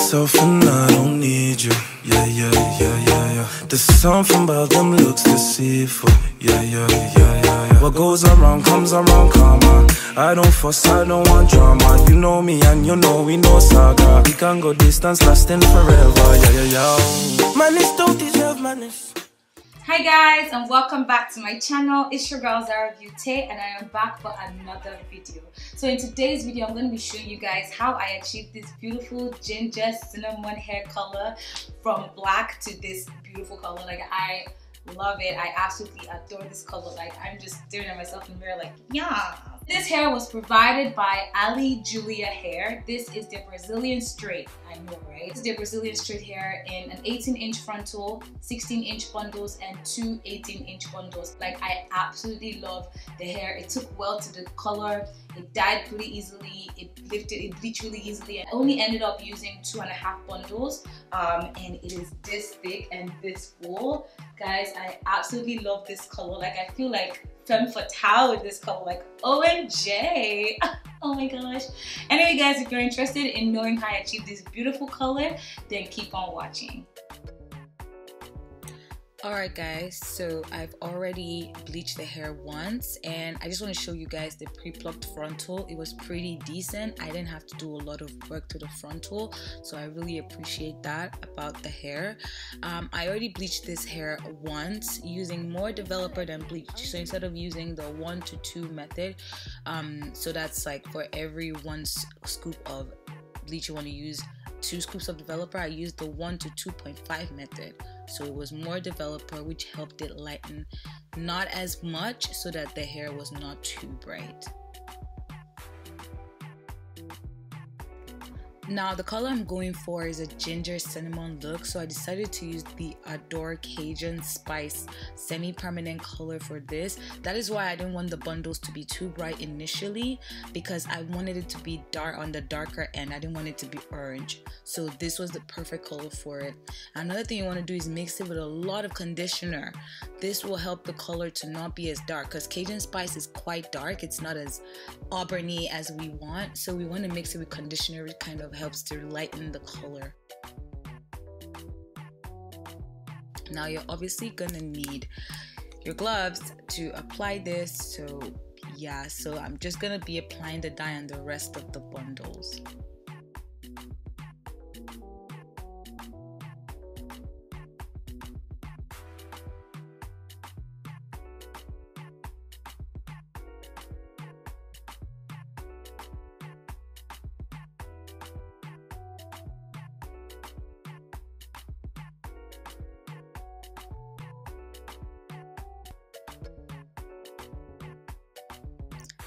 myself and I don't need you. Yeah, yeah, yeah, yeah, yeah. There's something about them looks deceitful. Yeah, yeah, yeah, yeah, yeah. What goes around comes around, karma. I don't fuss, I don't want drama. You know me and you know we know saga. We can go distance lasting forever. Yeah, yeah, yeah. Madness don't deserve madness. Hi guys, and welcome back to my channel. It's your girl Zara Beauty and I am back for another video. So in today's video, I'm going to be showing you guys how I achieved this beautiful ginger cinnamon hair color from black to this beautiful color. Like, I love it. I absolutely adore this color. Like, I'm just staring at myself in the mirror like, yeah. This hair was provided by Ali Julia Hair. This is the Brazilian straight. I know, right? This is the Brazilian straight hair in an 18-inch frontal, 16-inch bundles, and two 18-inch bundles. Like, I absolutely love the hair. It took well to the color. It dyed pretty easily. It lifted, it bleached really easily. I only ended up using 2.5 bundles, and it is this thick and this full. Guys, I absolutely love this color. Like, I feel like femme fatale with this color, like OMG. Oh my gosh. Anyway guys, if you're interested in knowing how I achieved this beautiful color, then keep on watching. Alright guys, so I've already bleached the hair once and I just want to show you guys the pre-plucked frontal. It was pretty decent. I didn't have to do a lot of work to the frontal, so I really appreciate that about the hair. I already bleached this hair once using more developer than bleach. So instead of using the 1 to 2 method, so that's like for every 1 scoop of bleach you want to use 2 scoops of developer, I used the 1 to 2.5 method. So it was more developer, which helped it lighten not as much so that the hair was not too bright. Now the color I'm going for is a ginger cinnamon look, so I decided to use the Adore Cajun Spice semi-permanent color for this. That is why I didn't want the bundles to be too bright initially, because I wanted it to be dark on the darker end. I didn't want it to be orange, so this was the perfect color for it. Another thing you want to do is mix it with a lot of conditioner. This will help the color to not be as dark, because Cajun Spice is quite dark. It's not as auburny as we want, so we want to mix it with conditioner, which kind of helps to lighten the color. Now you're obviously gonna need your gloves to apply this, so yeah, so I'm just gonna be applying the dye on the rest of the bundles.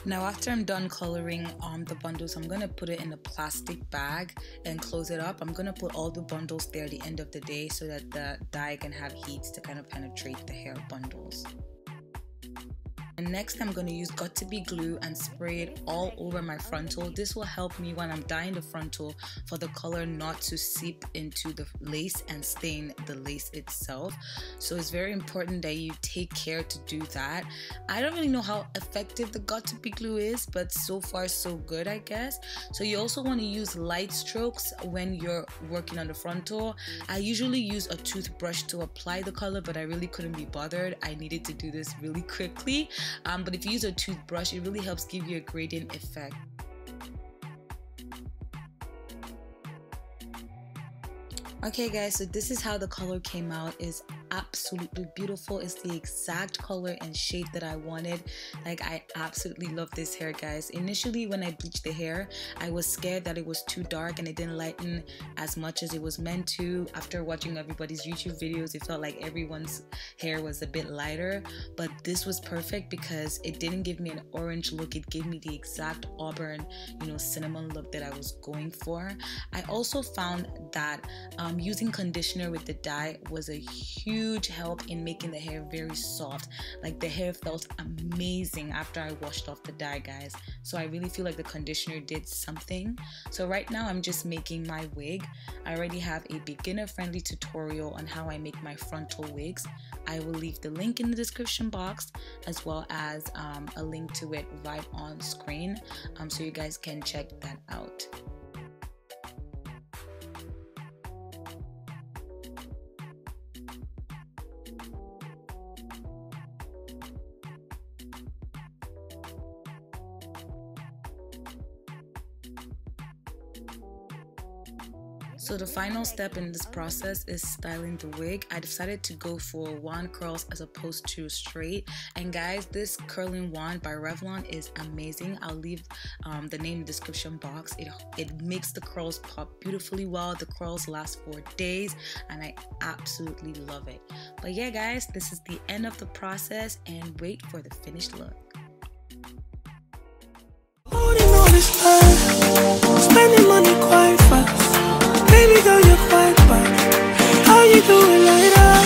Now after I'm done coloring the bundles, I'm going to put it in a plastic bag and close it up. I'm going to put all the bundles there at the end of the day so that the dye can have heat to kind of penetrate the hair bundles. And next I'm going to use Got To Be glue and spray it all over my frontal. This will help me when I'm dyeing the frontal for the color not to seep into the lace and stain the lace itself. So it's very important that you take care to do that. I don't really know how effective the Got To Be glue is, but so far so good, I guess. So you also want to use light strokes when you're working on the frontal. I usually use a toothbrush to apply the color, but I really couldn't be bothered. I needed to do this really quickly. But if you use a toothbrush, it really helps give you a gradient effect. Okay guys, so this is how the color came out. It's absolutely beautiful. It's the exact color and shape that I wanted. Like, I absolutely love this hair, guys. Initially when I bleached the hair, I was scared that it was too dark and it didn't lighten as much as it was meant to. After watching everybody's YouTube videos, it felt like everyone's hair was a bit lighter, but this was perfect because it didn't give me an orange look. It gave me the exact auburn, cinnamon look that I was going for. I also found that using conditioner with the dye was a huge help in making the hair very soft. Like, the hair felt amazing after I washed off the dye, guys. So I really feel like the conditioner did something. So right now I'm just making my wig. I already have a beginner friendly tutorial on how I make my frontal wigs. I will leave the link in the description box, as well as a link to it right on screen, so you guys can check that out. So the final step in this process is styling the wig. I decided to go for wand curls as opposed to straight. And guys, this curling wand by Revlon is amazing. I'll leave the name in the description box. It makes the curls pop beautifully well. The curls last for days and I absolutely love it. But yeah guys, this is the end of the process and wait for the finished look. Spending money quite fast. Baby girl, you're quite bad. How you doing like that?